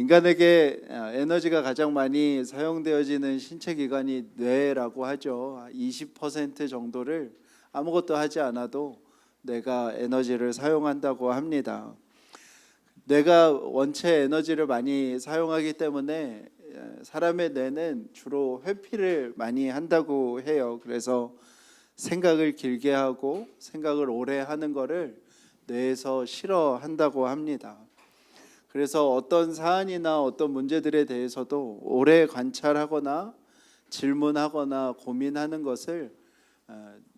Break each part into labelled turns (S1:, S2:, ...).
S1: 인간에게 에너지가 가장 많이 사용되어지는 신체 기관이 뇌라고 하죠. 20% 정도를 아무것도 하지 않아도 뇌가 에너지를 사용한다고 합니다. 뇌가 원체 에너지를 많이 사용하기 때문에 사람의 뇌는 주로 회피를 많이 한다고 해요. 그래서 생각을 길게 하고 생각을 오래 하는 것을 뇌에서 싫어한다고 합니다. 그래서 어떤 사안이나 어떤 문제들에 대해서도 오래 관찰하거나 질문하거나 고민하는 것을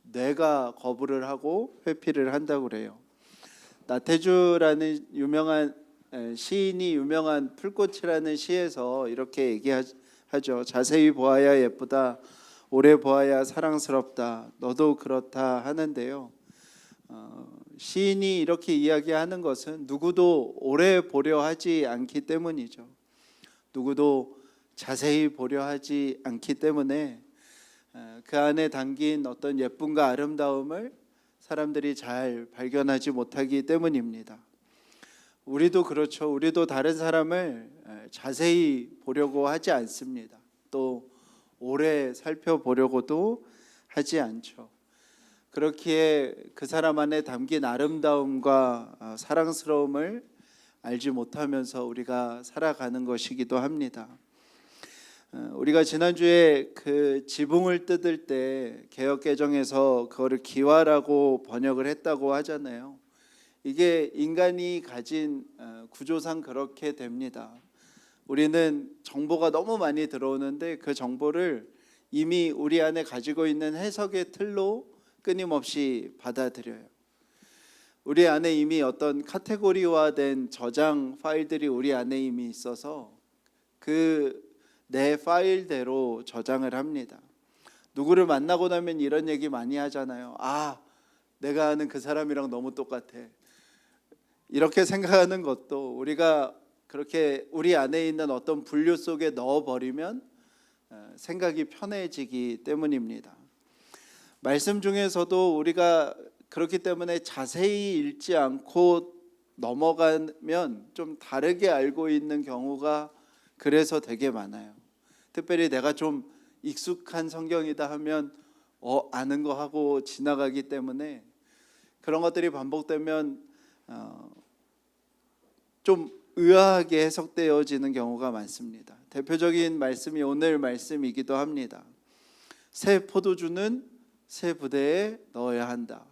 S1: 뇌가 거부를 하고 회피를 한다고 그래요. 나태주라는 유명한 시인이 유명한 풀꽃이라는 시에서 이렇게 얘기하죠. 자세히 보아야 예쁘다, 오래 보아야 사랑스럽다, 너도 그렇다 하는데요. 시인이 이렇게 이야기하는 것은 누구도 오래 보려 하지 않기 때문이죠. 누구도 자세히 보려 하지 않기 때문에 그 안에 담긴 어떤 예쁨과 아름다움을 사람들이 잘 발견하지 못하기 때문입니다. 우리도 그렇죠. 우리도 다른 사람을 자세히 보려고 하지 않습니다. 또 오래 살펴보려고도 하지 않죠. 그렇기에 그 사람 안에 담긴 아름다움과 사랑스러움을 알지 못하면서 우리가 살아가는 것이기도 합니다. 우리가 지난주에 그 지붕을 뜯을 때 개역개정에서 그거를 기와라고 번역을 했다고 하잖아요. 이게 인간이 가진 구조상 그렇게 됩니다. 우리는 정보가 너무 많이 들어오는데 그 정보를 이미 우리 안에 가지고 있는 해석의 틀로 끊임없이 받아들여요. 우리 안에 이미 어떤 카테고리화된 저장 파일들이 우리 안에 이미 있어서 그 내 파일대로 저장을 합니다. 누구를 만나고 나면 이런 얘기 많이 하잖아요. 내가 아는 그 사람이랑 너무 똑같아. 이렇게 생각하는 것도 우리가 그렇게 우리 안에 있는 어떤 분류 속에 넣어버리면 생각이 편해지기 때문입니다. 말씀 중에서도 우리가 그렇기 때문에 자세히 읽지 않고 넘어가면 좀 다르게 알고 있는 경우가 그래서 되게 많아요. 특별히 내가 좀 익숙한 성경이다 하면 아는 거 하고 지나가기 때문에 그런 것들이 반복되면 좀 의아하게 해석되어지는 경우가 많습니다. 대표적인 말씀이 오늘 말씀이기도 합니다. 새 포도주는 새 부대에 넣어야 한다.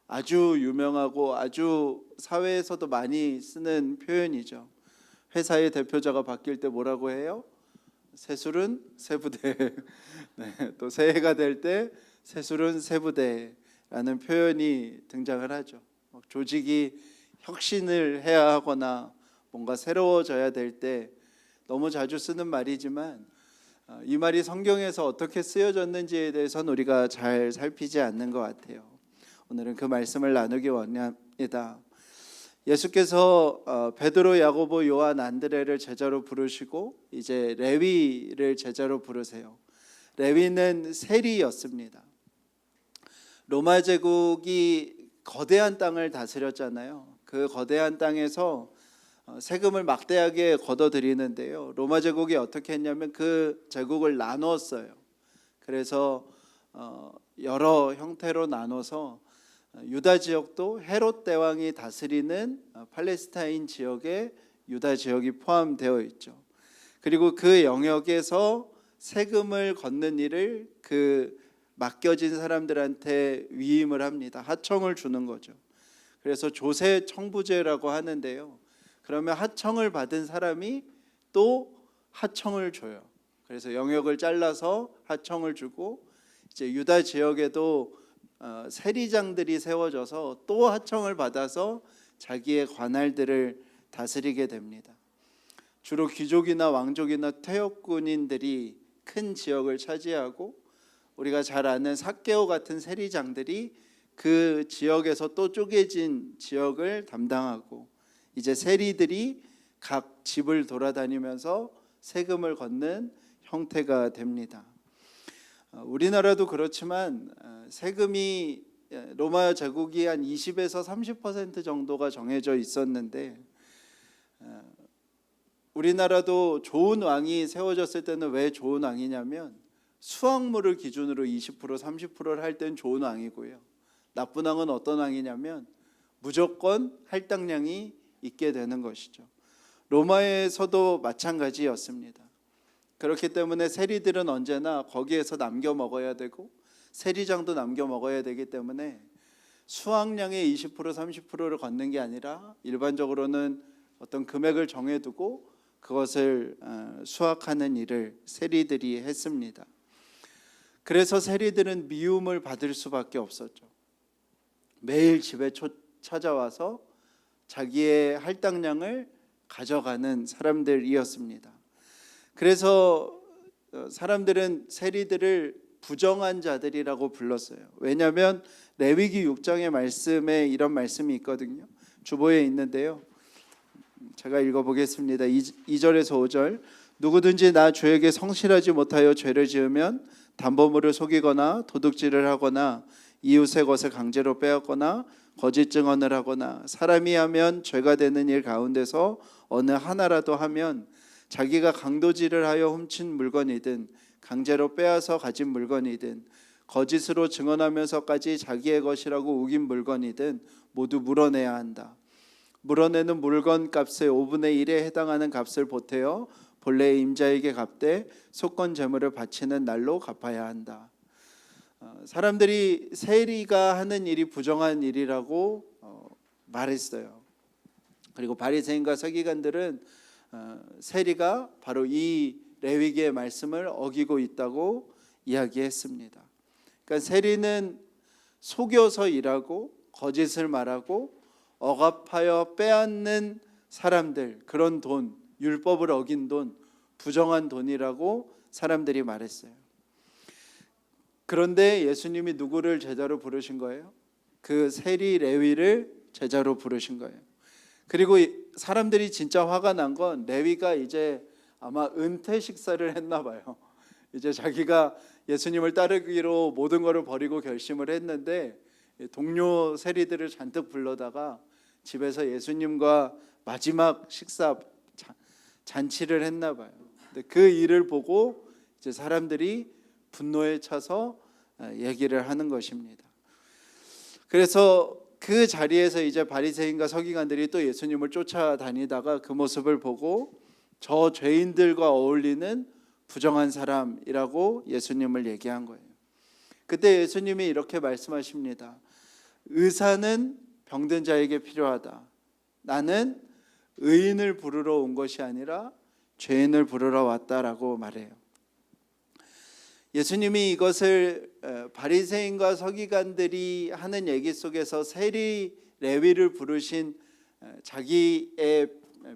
S1: 아주 유명하고 아주 사회에서도 많이 쓰는 표현이죠. 회사의 대표자가 바뀔 때 뭐라고 해요? 새 술은 새 부대. 네, 또 새해가 될 때 새 술은 새 부대라는 표현이 등장을 하죠. 조직이 혁신을 해야 하거나 뭔가 새로워져야 될 때 너무 자주 쓰는 말이지만 이 말이 성경에서 어떻게 쓰여졌는지에 대해서는 우리가 잘 살피지 않는 것 같아요. 오늘은 그 말씀을 나누기 원합니다. 예수께서 베드로, 야고보, 요한, 안드레를 제자로 부르시고 이제 레위를 제자로 부르세요. 레위는 세리였습니다. 로마 제국이 거대한 땅을 다스렸잖아요. 그 거대한 땅에서 세금을 막대하게 걷어들이는데요. 로마 제국이 어떻게 했냐면 그 제국을 나눴어요. 그래서 여러 형태로 나눠서 유다 지역도 헤롯 대왕이 다스리는 팔레스타인 지역에 유다 지역이 포함되어 있죠. 그리고 그 영역에서 세금을 걷는 일을 그 맡겨진 사람들한테 위임을 합니다. 하청을 주는 거죠. 그래서 조세 청부제라고 하는데요. 그러면 하청을 받은 사람이 또 하청을 줘요. 그래서 영역을 잘라서 하청을 주고 이제 유다 지역에도 세리장들이 세워져서 또 하청을 받아서 자기의 관할들을 다스리게 됩니다. 주로 귀족이나 왕족이나 퇴역군인들이 큰 지역을 차지하고 우리가 잘 아는 삭개오 같은 세리장들이 그 지역에서 또 쪼개진 지역을 담당하고 이제 세리들이 각 집을 돌아다니면서 세금을 걷는 형태가 됩니다. 우리나라도 그렇지만 세금이 로마 제국이 한 20에서 30% 정도가 정해져 있었는데 우리나라도 좋은 왕이 세워졌을 때는 왜 좋은 왕이냐면 수확물을 기준으로 20% 30%를 할 땐 좋은 왕이고요. 나쁜 왕은 어떤 왕이냐면 무조건 할당량이 있게 되는 것이죠. 로마에서도 마찬가지였습니다. 그렇기 때문에 세리들은 언제나 거기에서 남겨 먹어야 되고 세리장도 남겨 먹어야 되기 때문에 수확량의 20% 30%를 걷는 게 아니라 일반적으로는 어떤 금액을 정해두고 그것을 수확하는 일을 세리들이 했습니다. 그래서 세리들은 미움을 받을 수밖에 없었죠. 매일 집에 찾아와서 자기의 할당량을 가져가는 사람들이었습니다. 그래서 사람들은 세리들을 부정한 자들이라고 불렀어요. 왜냐하면 레위기 6장의 말씀에 이런 말씀이 있거든요. 주보에 있는데요. 제가 읽어보겠습니다. 2절에서 5절. 누구든지 나 주에게 성실하지 못하여 죄를 지으면 담보물을 속이거나 도둑질을 하거나 이웃의 것을 강제로 빼앗거나 거짓 증언을 하거나 사람이 하면 죄가 되는 일 가운데서 어느 하나라도 하면 자기가 강도질을 하여 훔친 물건이든 강제로 빼앗아 가진 물건이든 거짓으로 증언하면서까지 자기의 것이라고 우긴 물건이든 모두 물어내야 한다. 물어내는 물건 값의 5분의 1에 해당하는 값을 보태어 본래의 임자에게 갚되 속건 제물을 바치는 날로 갚아야 한다. 사람들이 세리가 하는 일이 부정한 일이라고 말했어요. 그리고 바리새인과 서기관들은 세리가 바로 이 레위기의 말씀을 어기고 있다고 이야기했습니다. 그러니까 세리는 속여서 일하고 거짓을 말하고 억압하여 빼앗는 사람들, 그런 돈, 율법을 어긴 돈, 부정한 돈이라고 사람들이 말했어요. 그런데 예수님이 누구를 제자로 부르신 거예요? 그 세리 레위를 제자로 부르신 거예요. 그리고 사람들이 진짜 화가 난 건 레위가 이제 아마 은퇴 식사를 했나 봐요. 이제 자기가 예수님을 따르기로 모든 것을 버리고 결심을 했는데 동료 세리들을 잔뜩 불러다가 집에서 예수님과 마지막 식사 잔치를 했나 봐요. 근데 그 일을 보고 이제 사람들이 분노에 차서 얘기를 하는 것입니다. 그래서 그 자리에서 이제 바리새인과 서기관들이 또 예수님을 쫓아다니다가 그 모습을 보고 저 죄인들과 어울리는 부정한 사람이라고 예수님을 얘기한 거예요. 그때 예수님이 이렇게 말씀하십니다. 의사는 병든 자에게 필요하다. 나는 의인을 부르러 온 것이 아니라 죄인을 부르러 왔다라고 말해요. 예수님이 이것을 바리새인과 서기관들이 하는 얘기 속에서 세리 레위를 부르신 자기의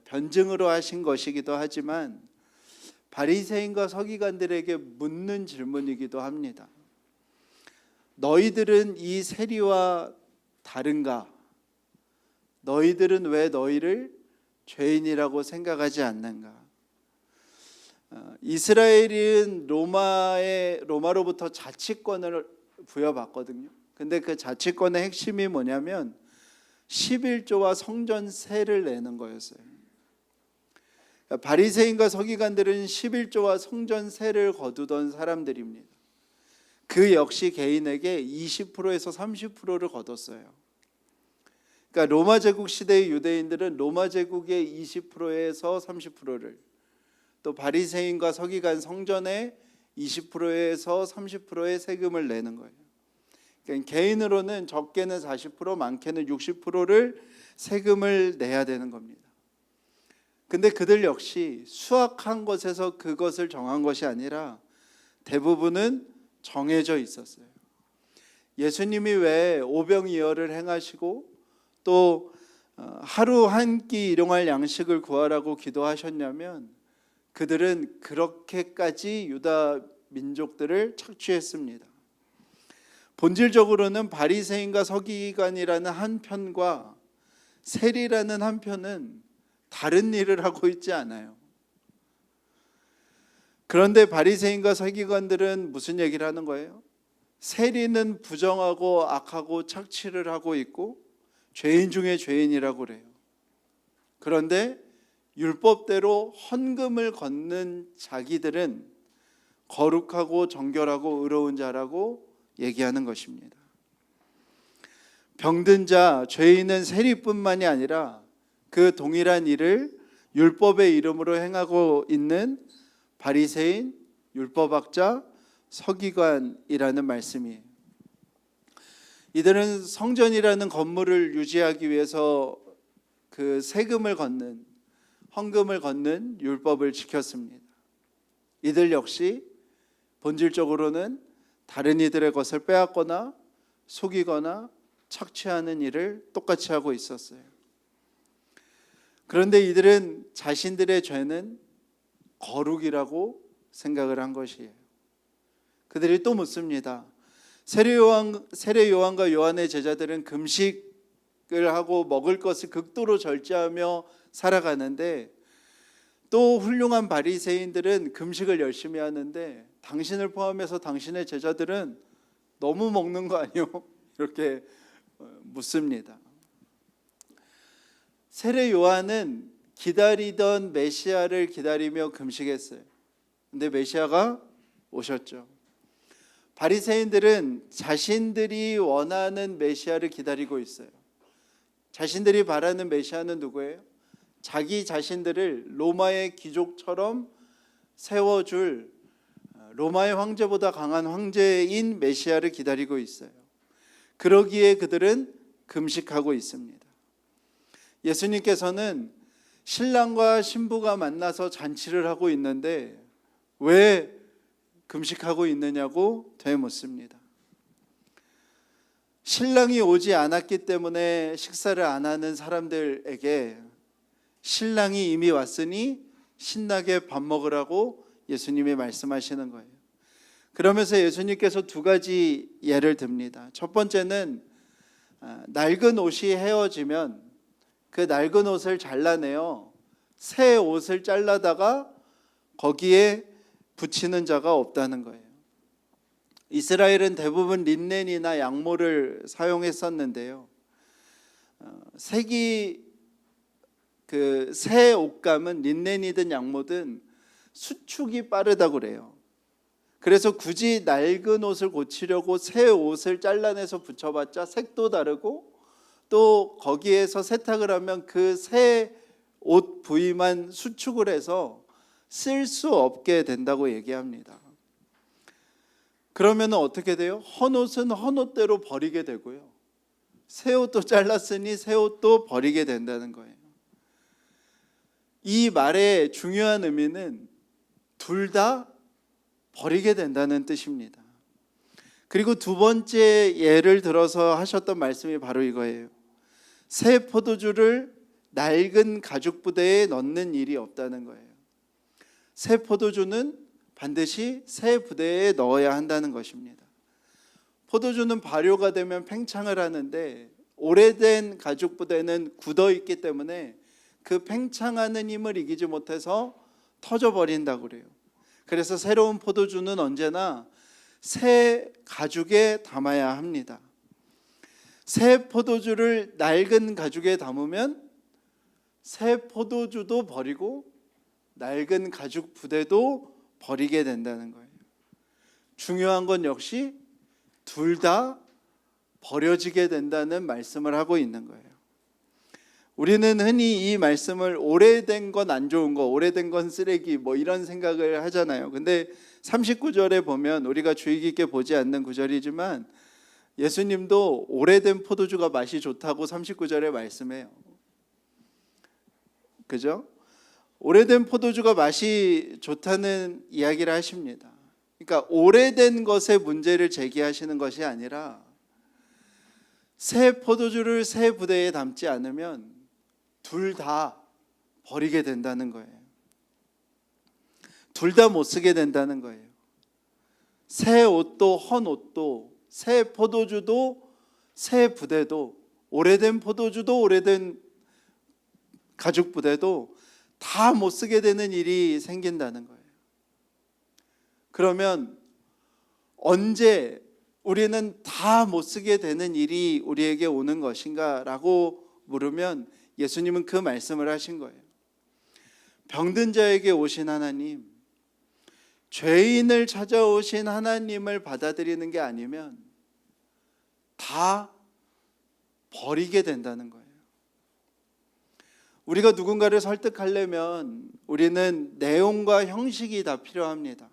S1: 변증으로 하신 것이기도 하지만 바리새인과 서기관들에게 묻는 질문이기도 합니다. 너희들은 이 세리와 다른가? 너희들은 왜 너희를 죄인이라고 생각하지 않는가? 이스라엘은 로마로부터 자치권을 부여받거든요. 근데 그 자치권의 핵심이 뭐냐면 11조와 성전세를 내는 거였어요. 바리새인과 서기관들은 11조와 성전세를 거두던 사람들입니다. 그 역시 개인에게 20%에서 30%를 거뒀어요. 그러니까 로마 제국 시대의 유대인들은 로마 제국의 20%에서 30%를 또 바리새인과 서기관 성전에 20%에서 30%의 세금을 내는 거예요. 그러니까 개인으로는 적게는 40%, 많게는 60%를 세금을 내야 되는 겁니다. 근데 그들 역시 수확한 것에서 그것을 정한 것이 아니라 대부분은 정해져 있었어요. 예수님이 왜 오병이어를 행하시고 또 하루 한 끼 일용할 양식을 구하라고 기도하셨냐면 그들은 그렇게까지 유다 민족들을 착취했습니다. 본질적으로는 바리새인과 서기관이라는 한 편과 세리라는 한 편은 다른 일을 하고 있지 않아요. 그런데 바리새인과 서기관들은 무슨 얘기를 하는 거예요? 세리는 부정하고 악하고 착취를 하고 있고 죄인 중에 죄인이라고 그래요. 그런데 율법대로 헌금을 걷는 자기들은 거룩하고 정결하고 의로운 자라고 얘기하는 것입니다. 병든 자, 죄인은 세리뿐만이 아니라 그 동일한 일을 율법의 이름으로 행하고 있는 바리새인, 율법학자, 서기관이라는 말씀이에요. 이들은 성전이라는 건물을 유지하기 위해서 그 세금을 걷는, 헌금을 걷는 율법을 지켰습니다. 이들 역시 본질적으로는 다른 이들의 것을 빼앗거나 속이거나 착취하는 일을 똑같이 하고 있었어요. 그런데 이들은 자신들의 죄는 거룩이라고 생각을 한 것이에요. 그들이 또 묻습니다. 세례 요한과 요한의 제자들은 금식을 하고 먹을 것을 극도로 절제하며 살아가는데, 또 훌륭한 바리새인들은 금식을 열심히 하는데 당신을 포함해서 당신의 제자들은 너무 먹는 거 아니요? 이렇게 묻습니다. 세례 요한은 기다리던 메시아를 기다리며 금식했어요. 근데 메시아가 오셨죠. 바리새인들은 자신들이 원하는 메시아를 기다리고 있어요. 자신들이 바라는 메시아는 누구예요? 자기 자신들을 로마의 귀족처럼 세워줄 로마의 황제보다 강한 황제인 메시아를 기다리고 있어요. 그러기에 그들은 금식하고 있습니다. 예수님께서는 신랑과 신부가 만나서 잔치를 하고 있는데 왜 금식하고 있느냐고 되묻습니다. 신랑이 오지 않았기 때문에 식사를 안 하는 사람들에게 신랑이 이미 왔으니 신나게 밥 먹으라고 예수님이 말씀하시는 거예요. 그러면서 예수님께서 두 가지 예를 듭니다. 첫 번째는 낡은 옷이 헤어지면 그 낡은 옷을 잘라내어 새 옷을 잘라다가 거기에 붙이는 자가 없다는 거예요. 이스라엘은 대부분 린넨이나 양모를 사용했었는데요. 색이 그 새 옷감은 린넨이든 양모든 수축이 빠르다고 그래요. 그래서 굳이 낡은 옷을 고치려고 새 옷을 잘라내서 붙여봤자 색도 다르고 또 거기에서 세탁을 하면 그 새 옷 부위만 수축을 해서 쓸 수 없게 된다고 얘기합니다. 그러면 어떻게 돼요? 헌 옷은 헌 옷대로 버리게 되고요. 새 옷도 잘랐으니 새 옷도 버리게 된다는 거예요. 이 말의 중요한 의미는 둘 다 버리게 된다는 뜻입니다. 그리고 두 번째 예를 들어서 하셨던 말씀이 바로 이거예요. 새 포도주를 낡은 가죽 부대에 넣는 일이 없다는 거예요. 새 포도주는 반드시 새 부대에 넣어야 한다는 것입니다. 포도주는 발효가 되면 팽창을 하는데 오래된 가죽 부대는 굳어 있기 때문에 그 팽창하는 힘을 이기지 못해서 터져버린다고 그래요. 그래서 새로운 포도주는 언제나 새 가죽에 담아야 합니다. 새 포도주를 낡은 가죽에 담으면 새 포도주도 버리고 낡은 가죽 부대도 버리게 된다는 거예요. 중요한 건 역시 둘 다 버려지게 된다는 말씀을 하고 있는 거예요. 우리는 흔히 이 말씀을 오래된 건 안 좋은 거, 오래된 건 쓰레기 뭐 이런 생각을 하잖아요. 근데 39절에 보면 우리가 주의 깊게 보지 않는 구절이지만 예수님도 오래된 포도주가 맛이 좋다고 39절에 말씀해요. 그죠? 오래된 포도주가 맛이 좋다는 이야기를 하십니다. 그러니까 오래된 것의 문제를 제기하시는 것이 아니라 새 포도주를 새 부대에 담지 않으면 둘 다 버리게 된다는 거예요. 둘 다 못 쓰게 된다는 거예요. 새 옷도 헌 옷도 새 포도주도 새 부대도 오래된 포도주도 오래된 가죽 부대도 다 못 쓰게 되는 일이 생긴다는 거예요. 그러면 언제 우리는 다 못 쓰게 되는 일이 우리에게 오는 것인가 라고 물으면 예수님은 그 말씀을 하신 거예요. 병든 자에게 오신 하나님, 죄인을 찾아오신 하나님을 받아들이는 게 아니면 다 버리게 된다는 거예요. 우리가 누군가를 설득하려면 우리는 내용과 형식이 다 필요합니다.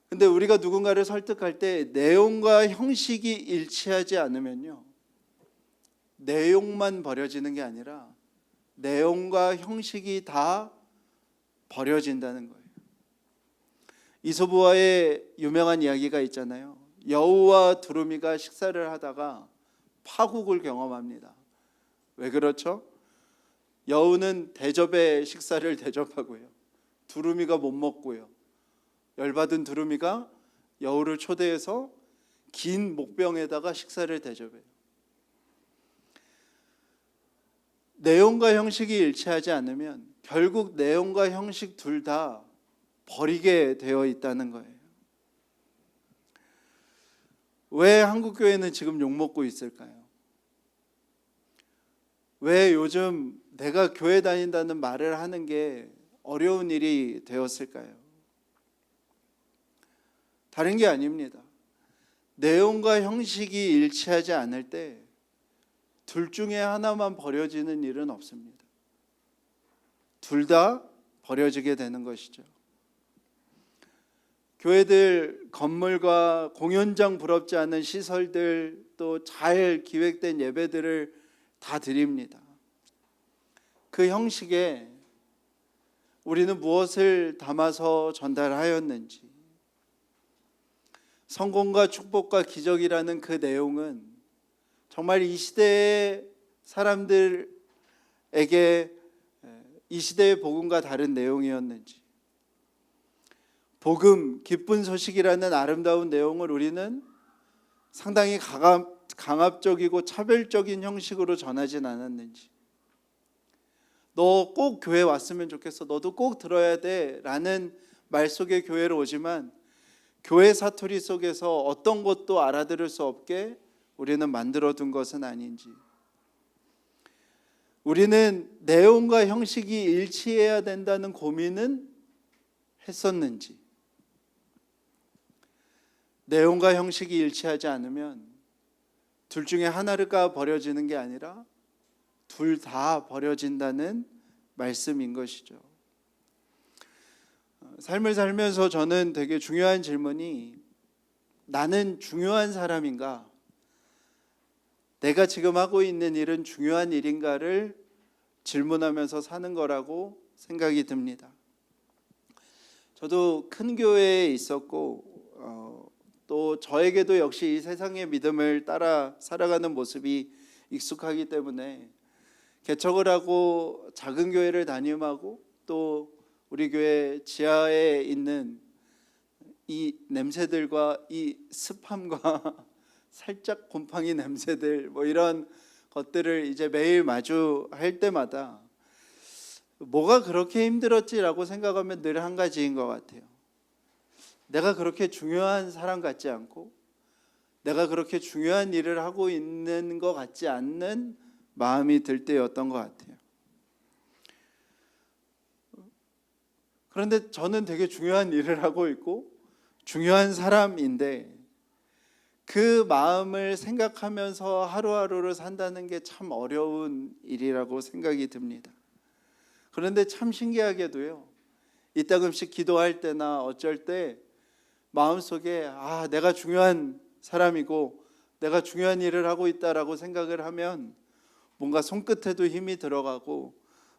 S1: 근데 우리가 누군가를 설득할 때 내용과 형식이 일치하지 않으면요, 내용만 버려지는 게 아니라 내용과 형식이 다 버려진다는 거예요. 이소부와의 유명한 이야기가 있잖아요. 여우와 두루미가 식사를 하다가 파국을 경험합니다. 왜 그렇죠? 여우는 대접에 식사를 대접하고요, 두루미가 못 먹고요, 열받은 두루미가 여우를 초대해서 긴 목병에다가 식사를 대접해요. 내용과 형식이 일치하지 않으면 결국 내용과 형식 둘 다 버리게 되어 있다는 거예요. 왜 한국교회는 지금 욕먹고 있을까요? 왜 요즘 내가 교회 다닌다는 말을 하는 게 어려운 일이 되었을까요? 다른 게 아닙니다. 내용과 형식이 일치하지 않을 때 둘 중에 하나만 버려지는 일은 없습니다. 둘 다 버려지게 되는 것이죠. 교회들 건물과 공연장 부럽지 않은 시설들, 또 잘 기획된 예배들을 다 드립니다. 그 형식에 우리는 무엇을 담아서 전달하였는지, 성공과 축복과 기적이라는 그 내용은 정말 이 시대의 사람들에게 이 시대의 복음과 다른 내용이었는지, 복음, 기쁜 소식이라는 아름다운 내용을 우리는 상당히 강압적이고 차별적인 형식으로 전하진 않았는지, 너 꼭 교회 왔으면 좋겠어, 너도 꼭 들어야 돼 라는 말 속에 교회로 오지만 교회 사투리 속에서 어떤 것도 알아들을 수 없게 우리는 만들어 둔 것은 아닌지, 우리는 내용과 형식이 일치해야 된다는 고민은 했었는지, 내용과 형식이 일치하지 않으면 둘 중에 하나가 버려지는 게 아니라 둘 다 버려진다는 말씀인 것이죠. 삶을 살면서 저는 되게 중요한 질문이, 나는 중요한 사람인가? 내가 지금 하고 있는 일은 중요한 일인가를 질문하면서 사는 거라고 생각이 듭니다. 저도 큰 교회에 있었고 또 저에게도 역시 이 세상의 믿음을 따라 살아가는 모습이 익숙하기 때문에 개척을 하고 작은 교회를 담임하고 또 우리 교회 지하에 있는 이 냄새들과 이 습함과 살짝 곰팡이 냄새들, 이런 것들을 이제 매일 마주할 때마다 뭐가 그렇게 힘들었지라고 생각하면 늘 한 가지인 것 같아요. 내가 그렇게 중요한 사람 같지 않고 내가 그렇게 중요한 일을 하고 있는 것 같지 않는 마음이 들 때였던 것 같아요. 그런데 저는 되게 중요한 일을 하고 있고 중요한 사람인데 그 마음을 생각하면서 하루하루를 산다는 게 참 어려운 일이라고 생각이 듭니다. 그런데 참 신기하게도요, 이따금씩 기도할 때나 어쩔 때 마음속에 내가 중요한 사람이고 내가 중요한 일을 하고 있다라고 생각을 하면 뭔가 손끝에도 힘이 들어가고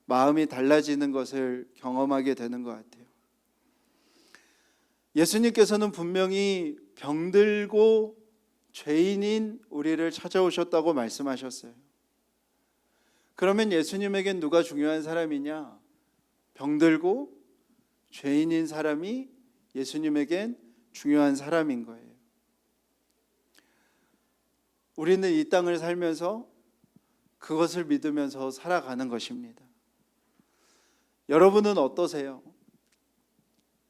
S1: 마음이 달라지는 것을 경험하게 되는 것 같아요. 예수님께서는 분명히 병들고 죄인인 우리를 찾아오셨다고 말씀하셨어요. 그러면 예수님에겐 누가 중요한 사람이냐? 병들고 죄인인 사람이 예수님에겐 중요한 사람인 거예요. 우리는 이 땅을 살면서 그것을 믿으면서 살아가는 것입니다. 여러분은 어떠세요?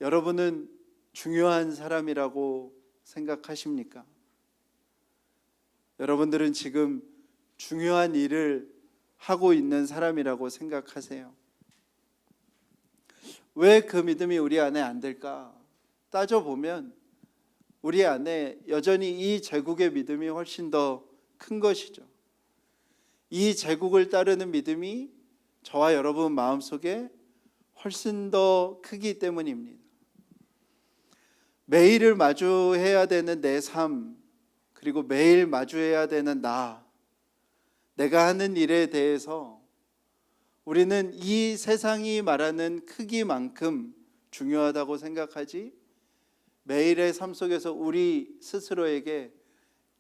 S1: 여러분은 중요한 사람이라고 생각하십니까? 여러분들은 지금 중요한 일을 하고 있는 사람이라고 생각하세요? 왜 그 믿음이 우리 안에 안 될까? 따져보면 우리 안에 여전히 이 제국의 믿음이 훨씬 더 큰 것이죠. 이 제국을 따르는 믿음이 저와 여러분 마음속에 훨씬 더 크기 때문입니다. 매일을 마주해야 되는 내 삶, 그리고 매일 마주해야 되는 내가 하는 일에 대해서 우리는 이 세상이 말하는 크기만큼 중요하다고 생각하지, 매일의 삶 속에서 우리 스스로에게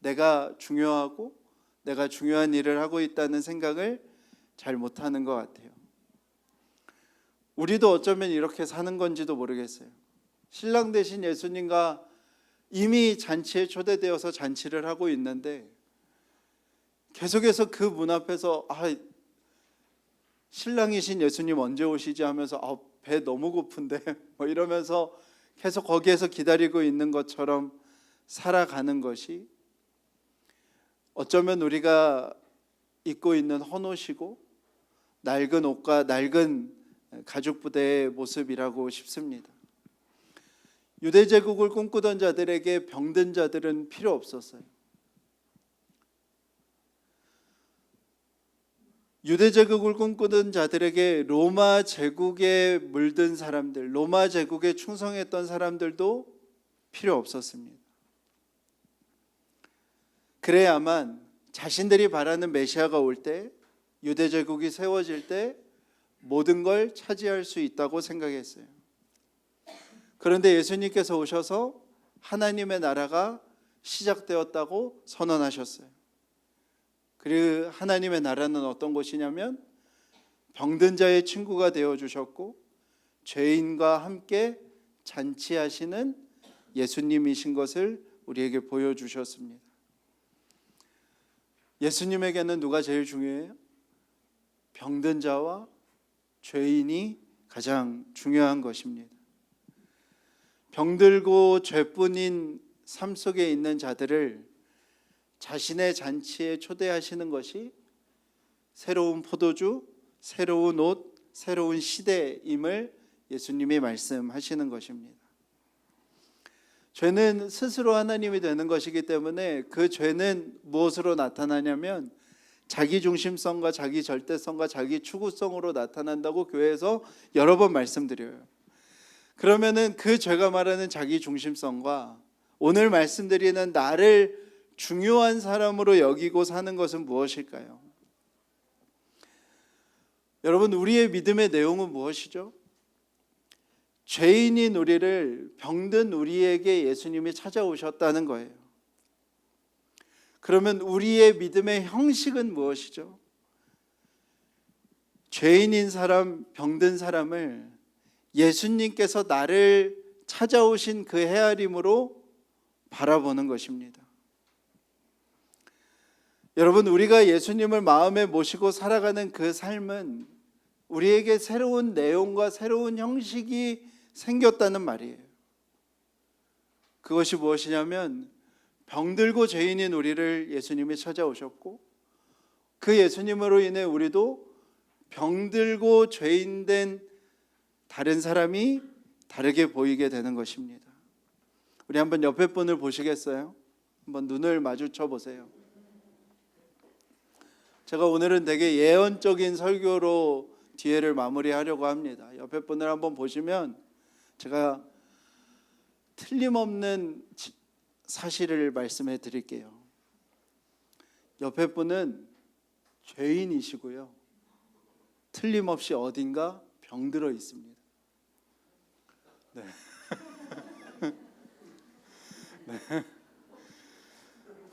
S1: 내가 중요하고 내가 중요한 일을 하고 있다는 생각을 잘 못하는 것 같아요. 우리도 어쩌면 이렇게 사는 건지도 모르겠어요. 신랑 되신 예수님과 이미 잔치에 초대되어서 잔치를 하고 있는데 계속해서 그 문 앞에서 신랑이신 예수님 언제 오시지 하면서 배 너무 고픈데 뭐 이러면서 계속 거기에서 기다리고 있는 것처럼 살아가는 것이 어쩌면 우리가 입고 있는 헌옷이고 낡은 옷과 낡은 가죽 부대의 모습이라고 싶습니다. 유대 제국을 꿈꾸던 자들에게 병든 자들은 필요 없었어요. 유대 제국을 꿈꾸던 자들에게 로마 제국에 물든 사람들, 로마 제국에 충성했던 사람들도 필요 없었습니다. 그래야만 자신들이 바라는 메시아가 올 때, 유대 제국이 세워질 때 모든 걸 차지할 수 있다고 생각했어요. 그런데 예수님께서 오셔서 하나님의 나라가 시작되었다고 선언하셨어요. 그리고 하나님의 나라는 어떤 곳이냐면 병든 자의 친구가 되어주셨고 죄인과 함께 잔치하시는 예수님이신 것을 우리에게 보여주셨습니다. 예수님에게는 누가 제일 중요해요? 병든 자와 죄인이 가장 중요한 것입니다. 병들고 죄뿐인 삶 속에 있는 자들을 자신의 잔치에 초대하시는 것이 새로운 포도주, 새로운 옷, 새로운 시대임을 예수님이 말씀하시는 것입니다. 죄는 스스로 하나님이 되는 것이기 때문에 그 죄는 무엇으로 나타나냐면 자기 중심성과 자기 절대성과 자기 추구성으로 나타난다고 교회에서 여러 번 말씀드려요. 그러면은 그 죄가 말하는 자기 중심성과 오늘 말씀드리는 나를 중요한 사람으로 여기고 사는 것은 무엇일까요? 여러분, 우리의 믿음의 내용은 무엇이죠? 죄인인 우리를, 병든 우리에게 예수님이 찾아오셨다는 거예요. 그러면 우리의 믿음의 형식은 무엇이죠? 죄인인 사람, 병든 사람을 예수님께서 나를 찾아오신 그 헤아림으로 바라보는 것입니다. 여러분, 우리가 예수님을 마음에 모시고 살아가는 그 삶은 우리에게 새로운 내용과 새로운 형식이 생겼다는 말이에요. 그것이 무엇이냐면 병들고 죄인인 우리를 예수님이 찾아오셨고 그 예수님으로 인해 우리도 병들고 죄인된 다른 사람이 다르게 보이게 되는 것입니다. 우리 한번 옆에 분을 보시겠어요? 한번 눈을 마주쳐 보세요. 제가 오늘은 되게 예언적인 설교로 뒤에를 마무리하려고 합니다. 옆에 분을 한번 보시면 제가 틀림없는 사실을 말씀해 드릴게요. 옆에 분은 죄인이시고요. 틀림없이 어딘가 병들어 있습니다. 네. 네.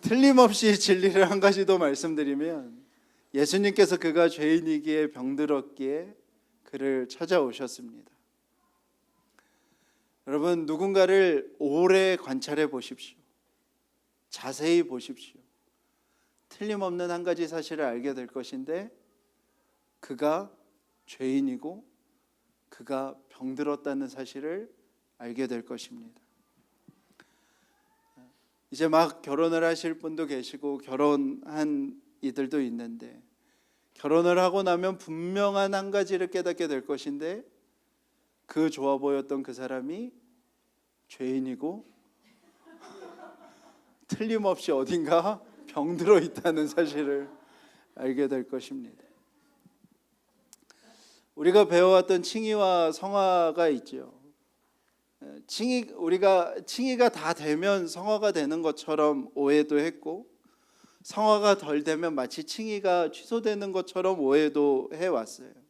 S1: 틀림없이 진리를 한 가지 더 말씀드리면 예수님께서 그가 죄인이기에 병들었기에 그를 찾아오셨습니다. 여러분, 누군가를 오래 관찰해 보십시오. 자세히 보십시오. 틀림없는 한 가지 사실을 알게 될 것인데 그가 죄인이고 그가 병들었다는 사실을 알게 될 것입니다. 이제 막 결혼을 하실 분도 계시고 결혼한 이들도 있는데 결혼을 하고 나면 분명한 한 가지를 깨닫게 될 것인데 그 그 좋아 보였던 그 사람이 죄인이고 틀림없이 어딘가 병들어 있다는 사실을 알게 될 것입니다. 우리가 배워왔던 칭의와 성화가 있죠. 우리가 칭의가 다 되면 성화가 되는 것처럼 오해도 했고, 성화가 덜 되면 마치 칭의가 취소되는 것처럼 오해도 해왔어요.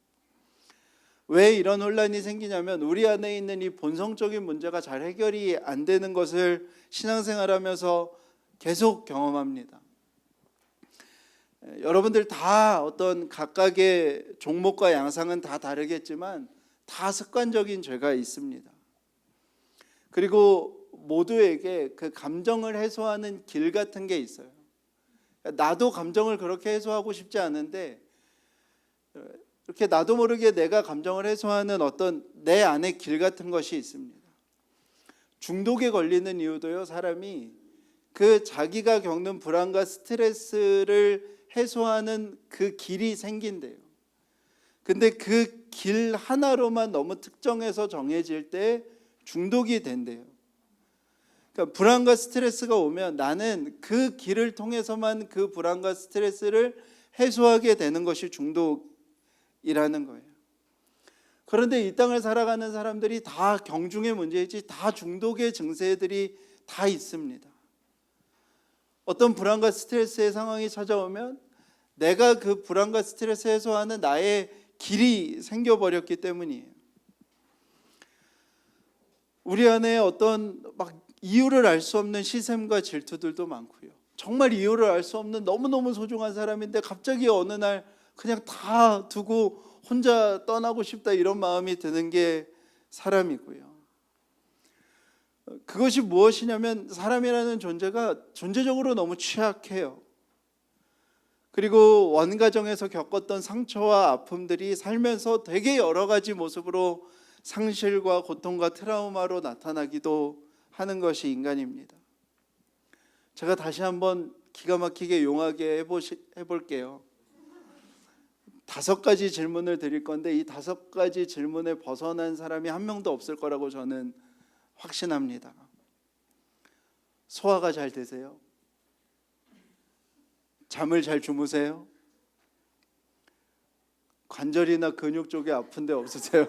S1: 왜 이런 혼란이 생기냐면 우리 안에 있는 이 본성적인 문제가 잘 해결이 안 되는 것을 신앙생활하면서 계속 경험합니다. 여러분들 다 어떤 각각의 종목과 양상은 다 다르겠지만 다 습관적인 죄가 있습니다. 그리고 모두에게 그 감정을 해소하는 길 같은 게 있어요. 나도 감정을 그렇게 해소하고 싶지 않은데 이렇게 나도 모르게 내가 감정을 해소하는 어떤 내 안의 길 같은 것이 있습니다. 중독에 걸리는 이유도요, 사람이 그 자기가 겪는 불안과 스트레스를 해소하는 그 길이 생긴대요. 근데 그 길 하나로만 너무 특정해서 정해질 때 중독이 된대요. 그러니까 불안과 스트레스가 오면 나는 그 길을 통해서만 그 불안과 스트레스를 해소하게 되는 것이 중독이라는 거예요. 그런데 이 땅을 살아가는 사람들이 다 경중의 문제이지 다 중독의 증세들이 다 있습니다. 어떤 불안과 스트레스의 상황이 찾아오면 내가 그 불안과 스트레스 해소하는 나의 길이 생겨버렸기 때문이에요. 우리 안에 어떤 이유를 알 수 없는 시샘과 질투들도 많고요. 정말 이유를 알 수 없는 너무너무 소중한 사람인데 갑자기 어느 날 그냥 다 두고 혼자 떠나고 싶다 이런 마음이 드는 게 사람이고요. 그것이 무엇이냐면 사람이라는 존재가 존재적으로 너무 취약해요. 그리고 원가정에서 겪었던 상처와 아픔들이 살면서 되게 여러 가지 모습으로 상실과 고통과 트라우마로 나타나기도 하는 것이 인간입니다. 제가 다시 한번 기가 막히게 용하게 해볼게요. 5가지 질문을 드릴 건데 이 5가지 질문에 벗어난 사람이 한 명도 없을 거라고 저는 확신합니다. 소화가 잘 되세요? 잠을 잘 주무세요? 관절이나 근육 쪽에 아픈 데 없으세요?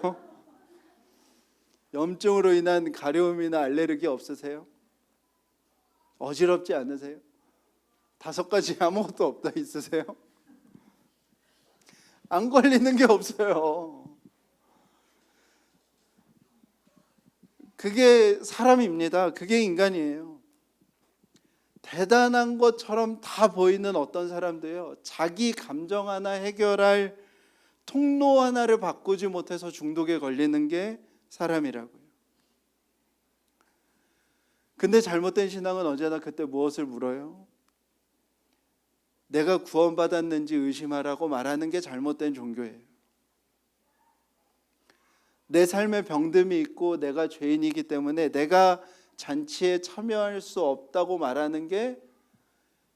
S1: 염증으로 인한 가려움이나 알레르기 없으세요? 어지럽지 않으세요? 5가지 아무것도 없다 있으세요? 안 걸리는 게 없어요. 그게 사람입니다. 그게 인간이에요. 대단한 것처럼 다 보이는 어떤 사람도요, 자기 감정 하나 해결할 통로 하나를 바꾸지 못해서 중독에 걸리는 게 사람이라고요. 근데 잘못된 신앙은 언제나 그때 무엇을 물어요? 내가 구원받았는지 의심하라고 말하는 게 잘못된 종교예요. 내 삶에 병듦이 있고 내가 죄인이기 때문에 내가 잔치에 참여할 수 없다고 말하는 게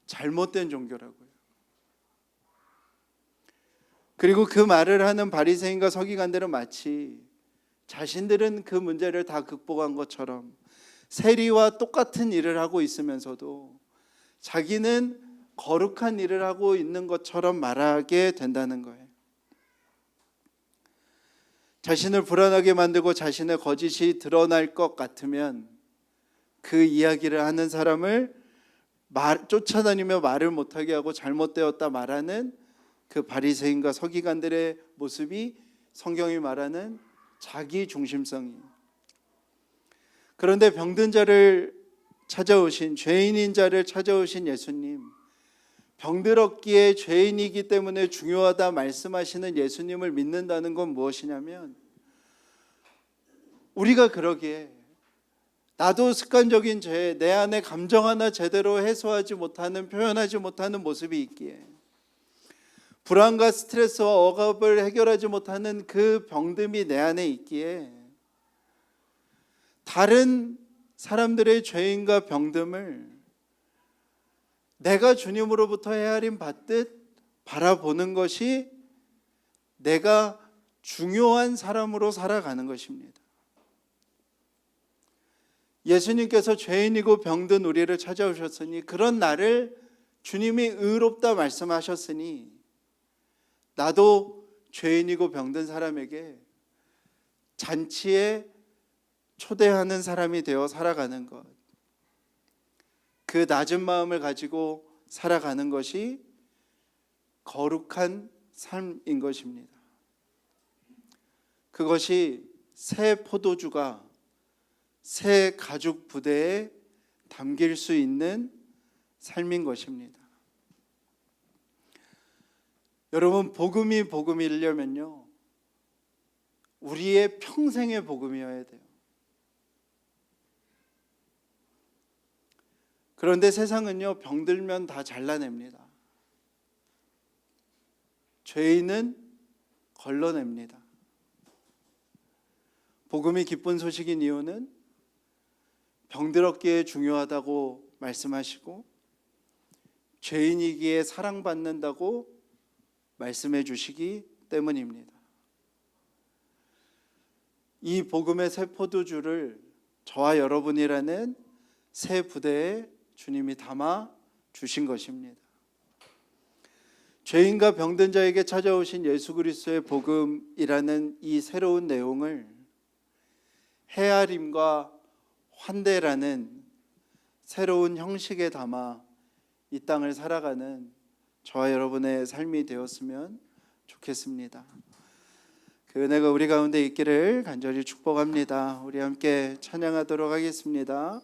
S1: 잘못된 종교라고요. 그리고 그 말을 하는 바리새인과 서기관들은 마치 자신들은 그 문제를 다 극복한 것처럼 세리와 똑같은 일을 하고 있으면서도 자기는 거룩한 일을 하고 있는 것처럼 말하게 된다는 거예요. 자신을 불안하게 만들고 자신의 거짓이 드러날 것 같으면 그 이야기를 하는 사람을 쫓아다니며 말을 못하게 하고 잘못되었다 말하는 그 바리새인과 서기관들의 모습이 성경이 말하는 자기 중심성이에요. 그런데 병든 자를 찾아오신, 죄인인 자를 찾아오신 예수님, 병들었기에 죄인이기 때문에 중요하다 말씀하시는 예수님을 믿는다는 건 무엇이냐면, 우리가 그러기에 나도 습관적인 죄, 내 안에 감정 하나 제대로 해소하지 못하는, 표현하지 못하는 모습이 있기에, 불안과 스트레스와 억압을 해결하지 못하는 그 병듦이 내 안에 있기에 다른 사람들의 죄인과 병듦을 내가 주님으로부터 헤아림 받듯 바라보는 것이 내가 중요한 사람으로 살아가는 것입니다. 예수님께서 죄인이고 병든 우리를 찾아오셨으니, 그런 나를 주님이 의롭다 말씀하셨으니 나도 죄인이고 병든 사람에게 잔치에 초대하는 사람이 되어 살아가는 것, 그 낮은 마음을 가지고 살아가는 것이 거룩한 삶인 것입니다. 그것이 새 포도주가 새 가죽 부대에 담길 수 있는 삶인 것입니다. 여러분, 복음이 복음이려면요, 우리의 평생의 복음이어야 돼요. 그런데 세상은요, 병들면 다 잘라냅니다. 죄인은 걸러냅니다. 복음이 기쁜 소식인 이유는 병들었기에 중요하다고 말씀하시고 죄인이기에 사랑받는다고 말씀해 주시기 때문입니다. 이 복음의 새 포도주를 저와 여러분이라는 새 부대에 주님이 담아 주신 것입니다. 죄인과 병든 자에게 찾아오신 예수 그리스도의 복음이라는 이 새로운 내용을 헤아림과 환대라는 새로운 형식에 담아 이 땅을 살아가는 저와 여러분의 삶이 되었으면 좋겠습니다. 그 은혜가 우리 가운데 있기를 간절히 축복합니다. 우리 함께 찬양하도록 하겠습니다.